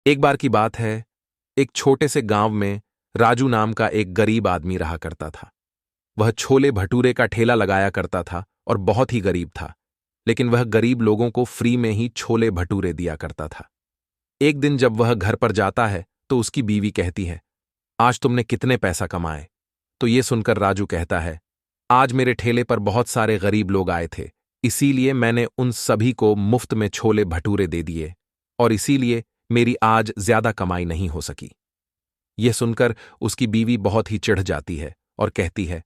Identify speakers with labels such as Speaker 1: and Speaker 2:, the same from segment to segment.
Speaker 1: एक बार की बात है, एक छोटे से गांव में राजू नाम का एक गरीब आदमी रहा करता था। वह छोले भटूरे का ठेला लगाया करता था और बहुत ही गरीब था, लेकिन वह गरीब लोगों को फ्री में ही छोले भटूरे दिया करता था। एक दिन जब वह घर पर जाता है तो उसकी बीवी कहती है, आज तुमने कितने पैसा कमाए? तो ये सुनकर राजू कहता है, आज मेरे ठेले पर बहुत सारे गरीब लोग आए थे, इसीलिए मैंने उन सभी को मुफ्त में छोले भटूरे दे दिए और इसीलिए मेरी आज ज्यादा कमाई नहीं हो सकी। यह सुनकर उसकी बीवी बहुत ही चिढ़ जाती है और कहती है,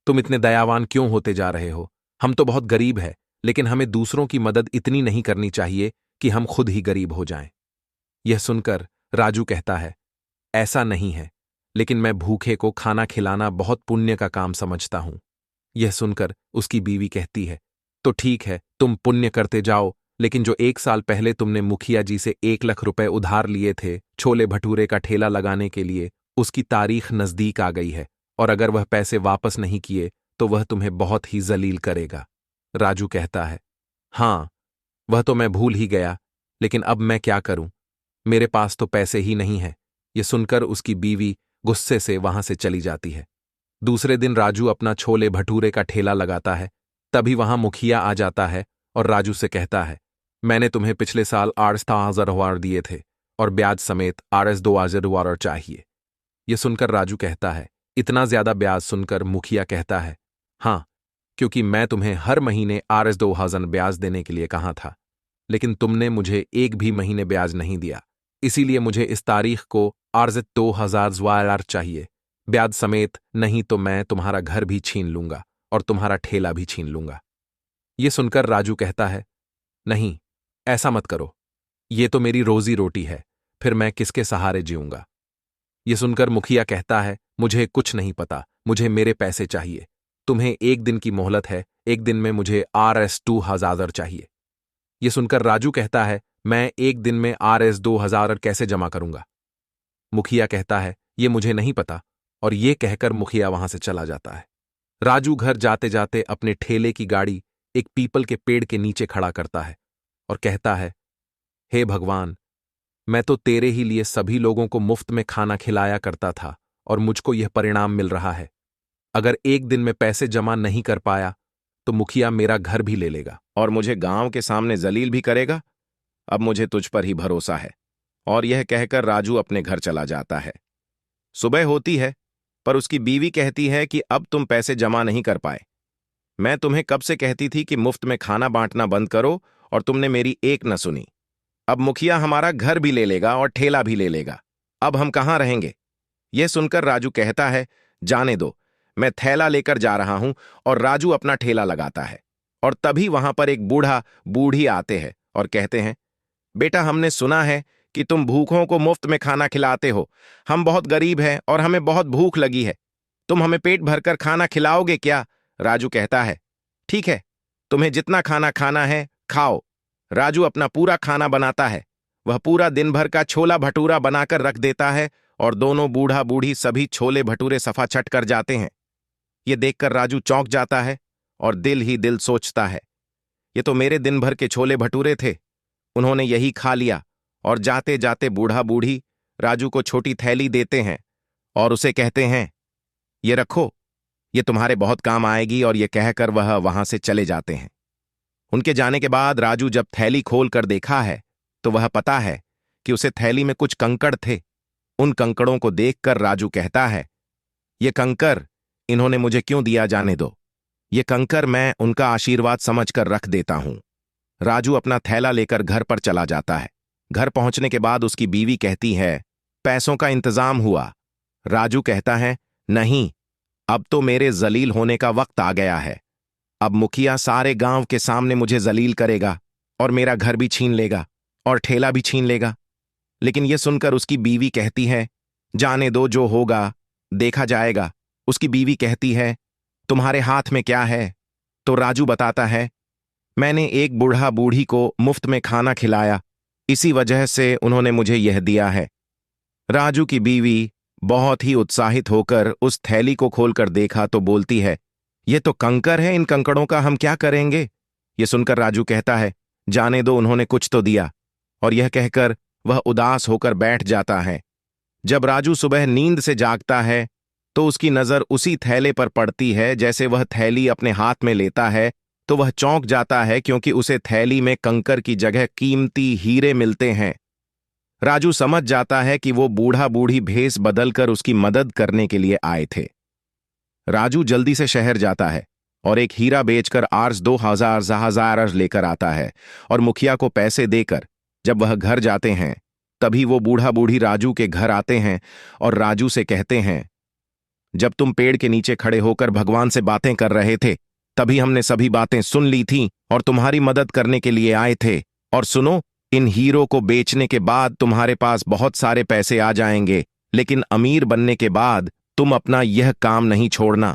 Speaker 1: तुम इतने दयावान क्यों होते जा रहे हो? हम तो बहुत गरीब हैं, लेकिन हमें दूसरों की मदद इतनी नहीं करनी चाहिए कि हम खुद ही गरीब हो जाएं। यह सुनकर राजू कहता है, ऐसा नहीं है, लेकिन मैं भूखे को खाना खिलाना बहुत पुण्य का काम समझता हूं। यह सुनकर उसकी बीवी कहती है, तो ठीक है, तुम पुण्य करते जाओ, लेकिन जो 1 साल पहले तुमने मुखिया जी से 1 लाख रुपए उधार लिए थे छोले भटूरे का ठेला लगाने के लिए, उसकी तारीख नजदीक आ गई है और अगर वह पैसे वापस नहीं किए तो वह तुम्हें बहुत ही जलील करेगा। राजू कहता है, हाँ, वह तो मैं भूल ही गया, लेकिन अब मैं क्या करूं? मेरे पास तो पैसे ही नहीं है। यह सुनकर उसकी बीवी गुस्से से वहां से चली जाती है। दूसरे दिन राजू अपना छोले भटूरे का ठेला लगाता है। तभी वहां मुखिया आ जाता है और राजू से कहता है, मैंने तुम्हें पिछले साल ₹8,000 दिए थे और ब्याज समेत ₹2,000 चाहिए। यह सुनकर राजू कहता है, इतना ज्यादा ब्याज? सुनकर मुखिया कहता है, हाँ, क्योंकि मैं तुम्हें हर महीने ₹2,000 ब्याज देने के लिए कहा था, लेकिन तुमने मुझे एक भी महीने ब्याज नहीं दिया, इसीलिए मुझे इस तारीख को ₹2,000 चाहिए, ब्याज समेत, नहीं तो मैं तुम्हारा घर भी छीन लूंगा और तुम्हारा ठेला भी छीन लूंगा। यह सुनकर राजू कहता है, नहीं, ऐसा मत करो, ये तो मेरी रोजी रोटी है, फिर मैं किसके सहारे जीऊंगा? यह सुनकर मुखिया कहता है, मुझे कुछ नहीं पता, मुझे मेरे पैसे चाहिए। तुम्हें एक दिन की मोहलत है, एक दिन में मुझे ₹2,000 चाहिए। यह सुनकर राजू कहता है, मैं एक दिन में ₹2,000 कैसे जमा करूंगा? मुखिया कहता है, ये मुझे नहीं पता, और ये कहकर मुखिया वहां से चला जाता है। राजू घर जाते जाते अपने ठेले की गाड़ी एक पीपल के पेड़ के नीचे खड़ा करता है और कहता है, हे भगवान, मैं तो तेरे ही लिए सभी लोगों को मुफ्त में खाना खिलाया करता था और मुझको यह परिणाम मिल रहा है। अगर एक दिन में पैसे जमा नहीं कर पाया तो मुखिया मेरा घर भी ले लेगा और मुझे गांव के सामने जलील भी करेगा। अब मुझे तुझ पर ही भरोसा है। और यह कहकर राजू अपने घर चला जाता है। सुबह होती है, पर उसकी बीवी कहती है कि अब तुम पैसे जमा नहीं कर पाए। मैं तुम्हें कब से कहती थी कि मुफ्त में खाना बांटना बंद करो और तुमने मेरी एक न सुनी। अब मुखिया हमारा घर भी ले लेगा और ठेला भी ले लेगा। अब हम कहां रहेंगे? यह सुनकर राजू कहता है, जाने दो, मैं थैला लेकर जा रहा हूं। और राजू अपना ठेला लगाता है और तभी वहां पर एक बूढ़ा बूढ़ी आते हैं और कहते हैं, बेटा, हमने सुना है कि तुम भूखों को मुफ्त में खाना खिलाते हो। हम बहुत गरीब हैं और हमें बहुत भूख लगी है। तुम हमें पेट भरकर खाना खिलाओगे क्या? राजू कहता है, ठीक है, तुम्हें जितना खाना खाना है खाओ। राजू अपना पूरा खाना बनाता है। वह पूरा दिन भर का छोला भटूरा बनाकर रख देता है और दोनों बूढ़ा बूढ़ी सभी छोले भटूरे सफा चट कर जाते हैं। ये देखकर राजू चौंक जाता है और दिल ही दिल सोचता है, ये तो मेरे दिन भर के छोले भटूरे थे, उन्होंने यही खा लिया। और जाते जाते बूढ़ा बूढ़ी राजू को छोटी थैली देते हैं और उसे कहते हैं, ये रखो, ये तुम्हारे बहुत काम आएगी। और ये कहकर वह वहां से चले जाते हैं। उनके जाने के बाद राजू जब थैली खोल कर देखा है तो वह पता है कि उसे थैली में कुछ कंकड़ थे। उन कंकड़ों को देखकर राजू कहता है, ये कंकड़ इन्होंने मुझे क्यों दिया? जाने दो, ये कंकड़ मैं उनका आशीर्वाद समझकर रख देता हूं। राजू अपना थैला लेकर घर पर चला जाता है। घर पहुंचने के बाद उसकी बीवी कहती है, पैसों का इंतजाम हुआ? राजू कहता है, नहीं, अब तो मेरे जलील होने का वक्त आ गया है। अब मुखिया सारे गांव के सामने मुझे जलील करेगा और मेरा घर भी छीन लेगा और ठेला भी छीन लेगा। लेकिन यह सुनकर उसकी बीवी कहती है, जाने दो, जो होगा देखा जाएगा। उसकी बीवी कहती है, तुम्हारे हाथ में क्या है? तो राजू बताता है, मैंने एक बूढ़ा बूढ़ी को मुफ्त में खाना खिलाया, इसी वजह से उन्होंने मुझे यह दिया है। राजू की बीवी बहुत ही उत्साहित होकर उस थैली को खोलकर देखा तो बोलती है, ये तो कंकड़ है, इन कंकड़ों का हम क्या करेंगे? ये सुनकर राजू कहता है, जाने दो, उन्होंने कुछ तो दिया। और यह कहकर
Speaker 2: वह उदास होकर बैठ जाता है। जब राजू सुबह नींद से जागता है तो उसकी नजर उसी थैले पर पड़ती है। जैसे वह थैली अपने हाथ में लेता है तो वह चौंक जाता है, क्योंकि उसे थैली में कंकर की जगह कीमती हीरे मिलते हैं। राजू समझ जाता है कि वो बूढ़ा बूढ़ी भेस बदलकर उसकी मदद करने के लिए आए थे। राजू जल्दी से शहर जाता है और एक हीरा बेचकर आर्स 2000 लेकर आता है और मुखिया को पैसे देकर जब वह घर जाते हैं तभी वो बूढ़ा बूढ़ी राजू के घर आते हैं और राजू से कहते हैं, जब तुम पेड़ के नीचे खड़े होकर भगवान से बातें कर रहे थे तभी हमने सभी बातें सुन ली थीं और तुम्हारी मदद करने के लिए आए थे। और सुनो, इन हीरो को बेचने के बाद तुम्हारे पास बहुत सारे पैसे आ जाएंगे, लेकिन अमीर बनने के बाद तुम अपना यह काम नहीं छोड़ना।